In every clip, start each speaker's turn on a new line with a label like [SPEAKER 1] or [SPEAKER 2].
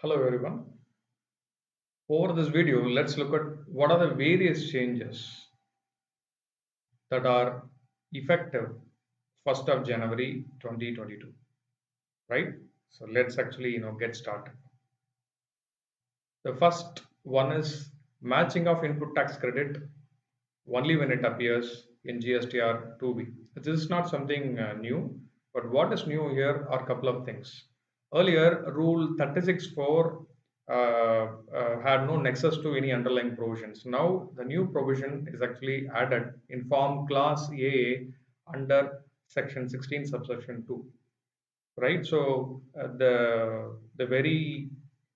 [SPEAKER 1] Hello everyone. Over this video, let's look at what are the various changes that are effective 1st of January 2022, right? So let's actually, get started. The first one is matching of input tax credit only when it appears in GSTR 2B. This is not something new, but what is new here are a couple of things. Earlier, Rule 36.4 had no nexus to any underlying provisions. Now, the new provision is actually added in Form Class AA under Section 16, subsection 2, right? So, the very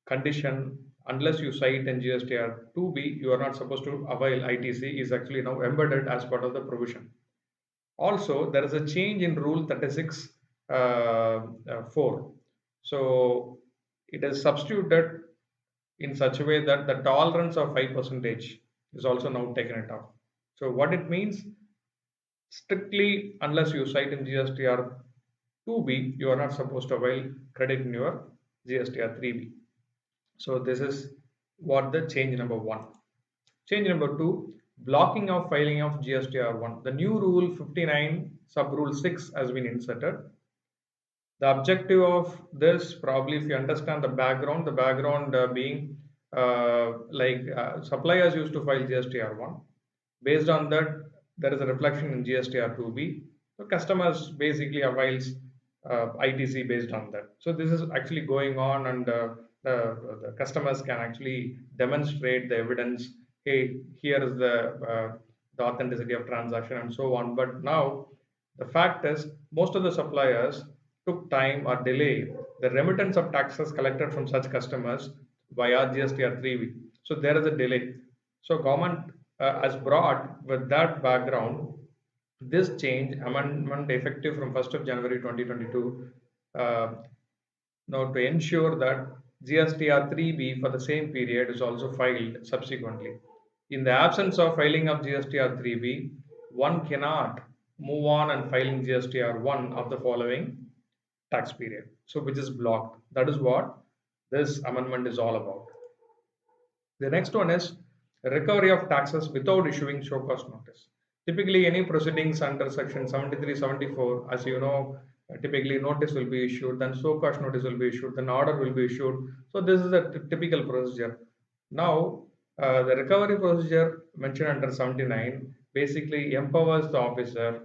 [SPEAKER 1] condition, unless you cite in GSTR 2B, you are not supposed to avail ITC, is actually now embedded as part of the provision. Also, there is a change in Rule 36 4. So, it is substituted in such a way that the tolerance of 5 percentage is also now taken it off. So, what it means, strictly unless you cite in GSTR 2B, you are not supposed to avail credit in your GSTR 3B. So this is what the change number one. Change number two, blocking of filing of GSTR1. The new rule 59 sub rule 6 has been inserted. The objective of this, probably if you understand the background being suppliers used to file GSTR1. Based on that, there is a reflection in GSTR2B. So customers basically avails ITC based on that. So this is actually going on, and the customers can actually demonstrate the evidence. Hey, here is the authenticity of transaction and so on. But now the fact is, most of the suppliers took time or delay the remittance of taxes collected from such customers via GSTR 3B. So there is a delay. So government has brought with that background this change amendment effective from 1st of January 2022 now to ensure that GSTR 3B for the same period is also filed subsequently. In the absence of filing of GSTR 3B, one cannot move on and filing GSTR 1 of the following tax period. So, which is blocked. That is what this amendment is all about. The next one is recovery of taxes without issuing show cause notice. Typically, any proceedings under section 73, 74, as you know, typically notice will be issued, then show cause notice will be issued, then order will be issued. So this is a typical procedure. Now, the recovery procedure mentioned under 79 basically empowers the officer,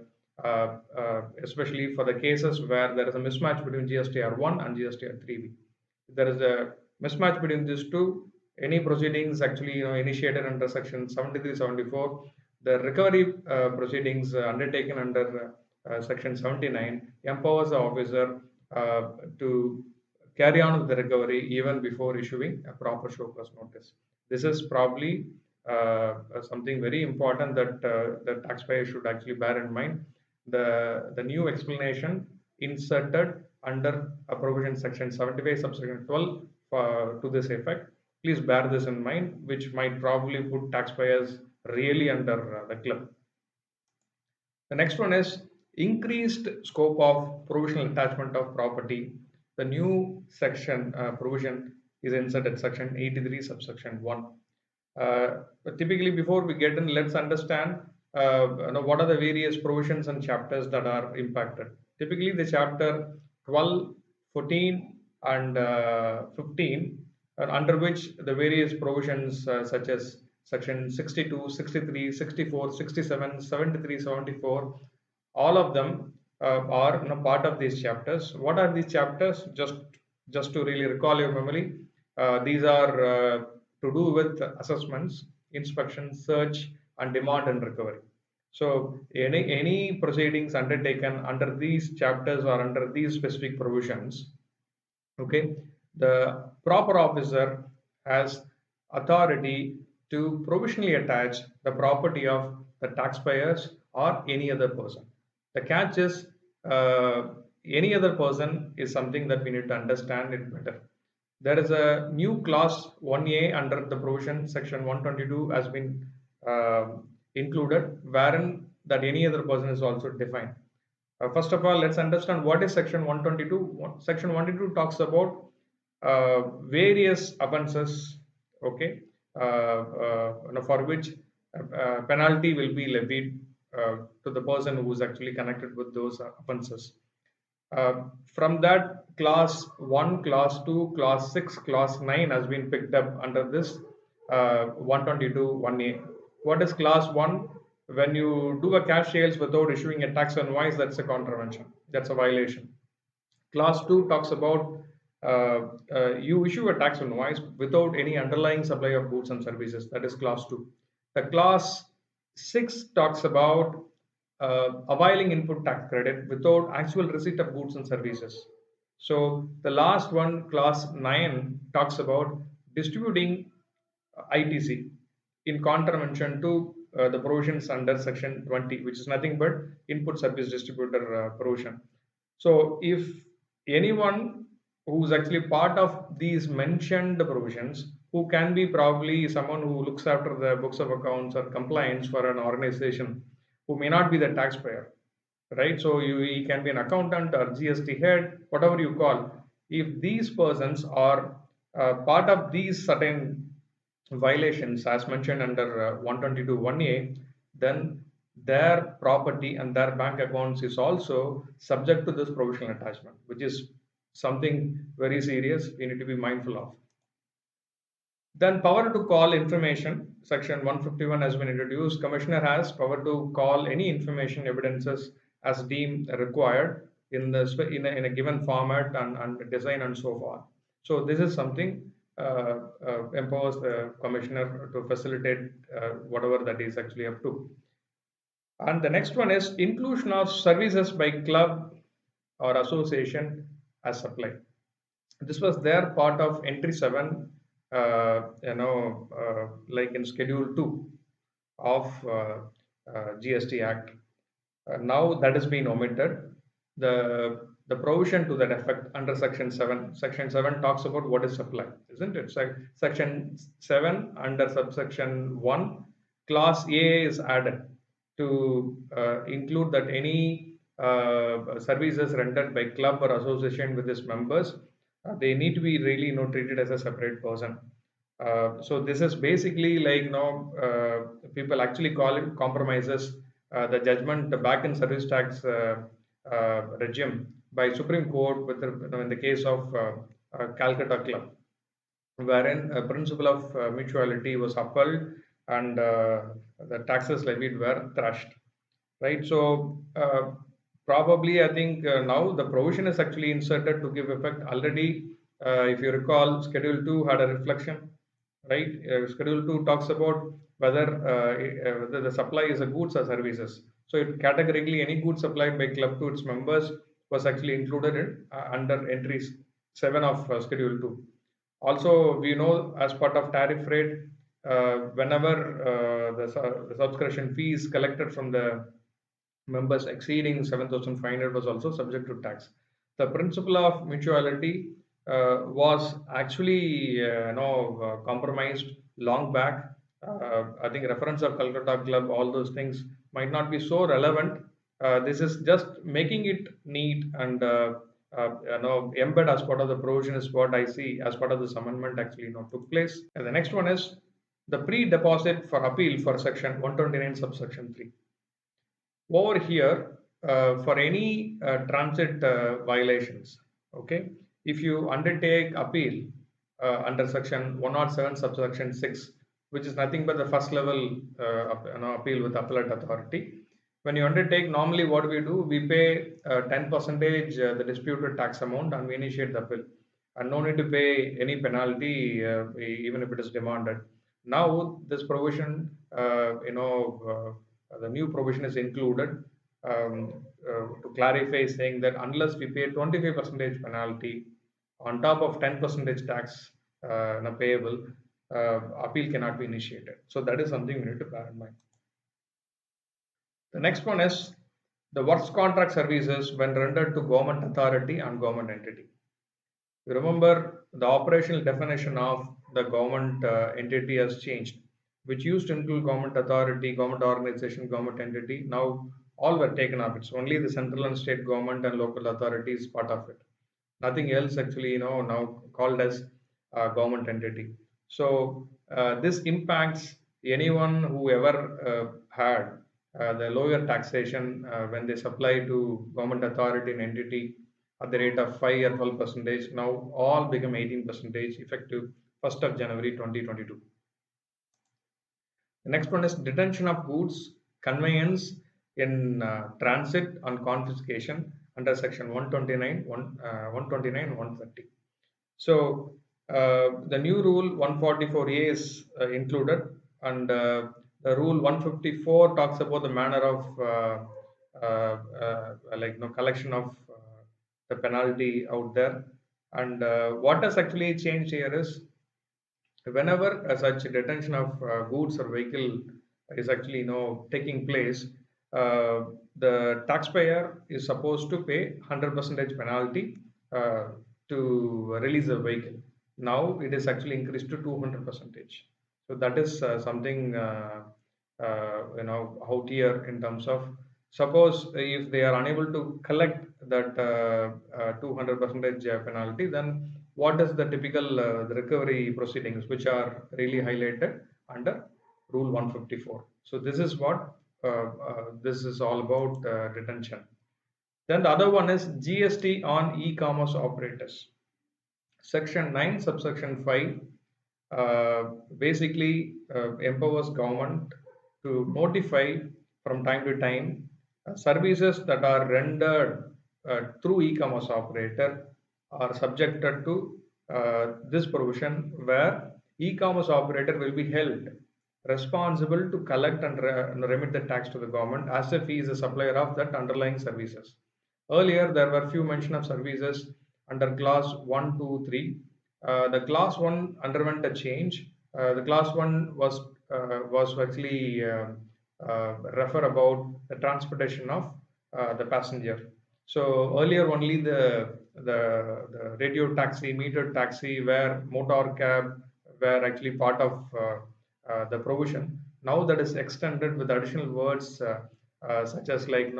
[SPEAKER 1] especially for the cases where there is a mismatch between GSTR 1 and GSTR 3B. If there is a mismatch between these two, any proceedings actually initiated under section 73, 74, the recovery proceedings undertaken under section 79 empowers the officer to carry on with the recovery even before issuing a proper show cause notice. This is probably something very important that the taxpayer should actually bear in mind. The new explanation inserted under a provision section 75 subsection 12 to this effect. Please bear this in mind, which might probably put taxpayers really under the clip. The next one is increased scope of provisional attachment of property. The new section provision is inserted section 83 subsection 1. But typically, before we get in, let's understand what are the various provisions and chapters that are impacted. Typically, the chapter 12, 14, and 15, under which the various provisions such as section 62, 63, 64, 67, 73, 74, all of them are part of these chapters. What are these chapters? Just to really recall your memory, these are to do with assessments, inspection, search, and demand and recovery. So any proceedings undertaken under these chapters or under these specific provisions, okay, the proper officer has authority to provisionally attach the property of the taxpayers or any other person. The catch is any other person is something that we need to understand it better. There is a new clause 1A under the provision section 122 has been included, wherein that any other person is also defined. First of all, let's understand what is section 122. Section 122 talks about various offences, okay, for which penalty will be levied to the person who is actually connected with those offences. From that, class 1, class 2, class 6, class 9 has been picked up under this 122 1A. What is class 1? When you do a cash sales without issuing a tax invoice, that's a contravention. That's a violation. Class 2 talks about you issue a tax invoice without any underlying supply of goods and services. That is class 2. The class 6 talks about availing input tax credit without actual receipt of goods and services. So the last one, class 9, talks about distributing ITC in contravention to the provisions under section 20, which is nothing but input service distributor provision. So if anyone who's actually part of these mentioned provisions, who can be probably someone who looks after the books of accounts or compliance for an organization, who may not be the taxpayer, right? So he can be an accountant or GST head, whatever you call. If these persons are part of these certain violations as mentioned under 122 1A, then their property and their bank accounts is also subject to this provisional attachment, which is something very serious we need to be mindful of. Then power to call information, section 151 has been introduced. Commissioner has power to call any information evidences as deemed required in a given format and design and so forth. So this is something empowers the commissioner to facilitate whatever that is actually up to. And the next one is inclusion of services by club or association as supply. This was their part of entry 7, like in schedule 2 of GST Act. Now that has been omitted. The provision to that effect under section 7. Section 7 talks about what is supply, isn't it? Section 7 under subsection 1, class A is added to include that any services rendered by club or association with its members, they need to be really treated as a separate person. So this is basically like people actually call it compromises the judgment back in service tax regime by Supreme Court with in the case of Calcutta Club, wherein a principle of mutuality was upheld and the taxes levied were thrashed, right? So probably I think now the provision is actually inserted to give effect already. If you recall, Schedule 2 had a reflection, right? Schedule 2 talks about whether the supply is a goods or services. So it categorically any goods supplied by club to its members was actually included in under entries 7 of Schedule 2. Also, we know as part of tariff rate, whenever the subscription fees collected from the members exceeding 7,500 was also subject to tax. The principle of mutuality was actually compromised long back. I think reference of Calcutta Club, all those things might not be so relevant. This is just making it neat and embed as part of the provision is what I see as part of this amendment actually took place. And the next one is the pre-deposit for appeal for section 129 subsection 3. Over here, for any transit violations, okay, if you undertake appeal under section 107 subsection 6, which is nothing but the first level appeal with appellate authority, when you undertake, normally what we do, we pay 10% the disputed tax amount and we initiate the appeal, and no need to pay any penalty even if it is demanded. Now this provision, the new provision is included to clarify, saying that unless we pay 25% penalty on top of 10% tax payable, appeal cannot be initiated. So that is something we need to bear in mind. The next one is the works contract services when rendered to government authority and government entity. You remember the operational definition of the government entity has changed, which used to include government authority, government organization, government entity. Now all were taken off. It's only the central and state government and local authorities part of it. nothing else actually, now called as government entity. So this impacts anyone who ever had the lower taxation when they supply to government authority and entity at the rate of 5 or 12 percentage. Now all become 18 percentage effective 1st of January 2022. The next one is detention of goods, conveyance in transit and confiscation under section 129, 129, 130. So the new rule 144A is included, and the rule 154 talks about the manner of collection of the penalty out there. And what has actually changed here is whenever such detention of goods or vehicle is actually taking place, uh, the taxpayer is supposed to pay 100 percentage penalty uh, to release the vehicle. Now it is actually increased to 200 percentage. So that is something out here in terms of, suppose if they are unable to collect that 200 percentage penalty, then what is the typical the recovery proceedings which are really highlighted under rule 154. So this is what this is all about, detention. Then the other one is GST on e-commerce operators. Section 9 subsection 5 basically empowers government to notify from time to time services that are rendered through e-commerce operator are subjected to this provision, where e-commerce operator will be held responsible to collect and remit the tax to the government as if he is a supplier of that underlying services. Earlier, there were few mention of services under class 1, 2, 3. The class 1 underwent a change. The class 1 was actually refer about the transportation of the passenger. So earlier only the radio taxi, metered taxi, where motor cab were actually part of the provision. Now that is extended with additional words such as like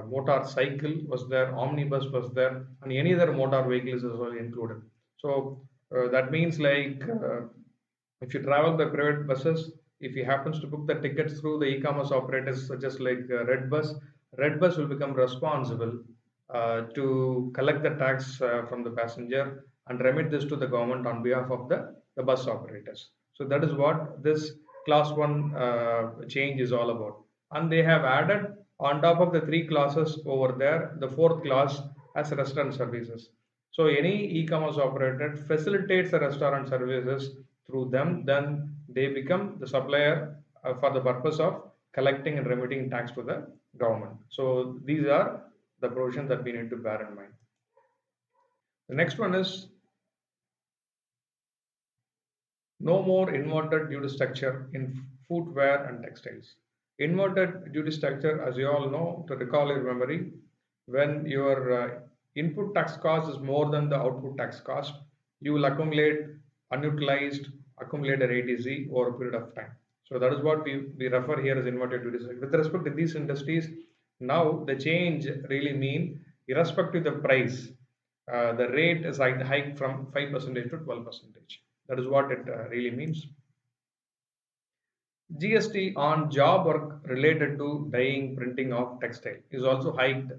[SPEAKER 1] motorcycle was there, omnibus was there, and any other motor vehicle is also included. So that means like if you travel by private buses, if he happens to book the tickets through the e-commerce operators such as like Redbus will become responsible to collect the tax from the passenger and remit this to the government on behalf of the bus operators. So that is what this class 1 change is all about. And they have added on top of the 3 classes over there, the 4th class as restaurant services. So any e-commerce operator facilitates the restaurant services through them, then they become the supplier for the purpose of collecting and remitting tax to the government. So these are the provisions that we need to bear in mind. The next one is no more inverted duty structure in footwear and textiles. Inverted duty structure, as you all know, to recall your memory, when your input tax cost is more than the output tax cost, you will accumulate unutilized accumulated ATC over a period of time. So that is what we refer here as inverted duty structure. With respect to these industries, now the change really mean irrespective of the price, the rate is hiked from 5% to 12%. That is what it really means. GST on job work related to dyeing, printing of textile is also hiked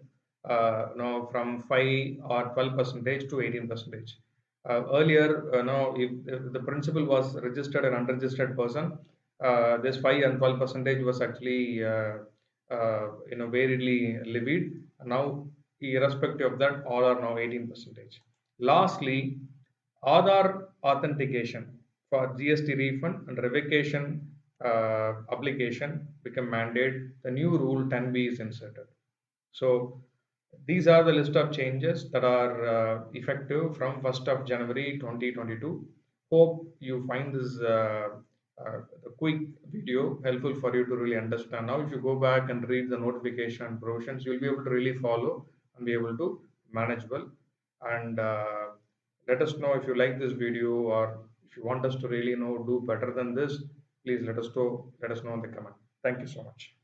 [SPEAKER 1] now from 5 or 12 percentage to 18 percentage. Earlier, now if the principal was registered and unregistered person, this 5 and 12 percentage was actually variedly levied. Now, irrespective of that, all are now 18 percentage. Lastly, Aadhaar authentication for GST refund and revocation application become mandate. The new rule 10B is inserted. So these are the list of changes that are effective from 1st of January 2022. Hope you find this quick video helpful for you to really understand. Now, if you go back and read the notification and provisions, you'll be able to really follow and be able to manage well. And let us know if you like this video, or if you want us to really do better than this. Please let us know in the comment. Thank you so much.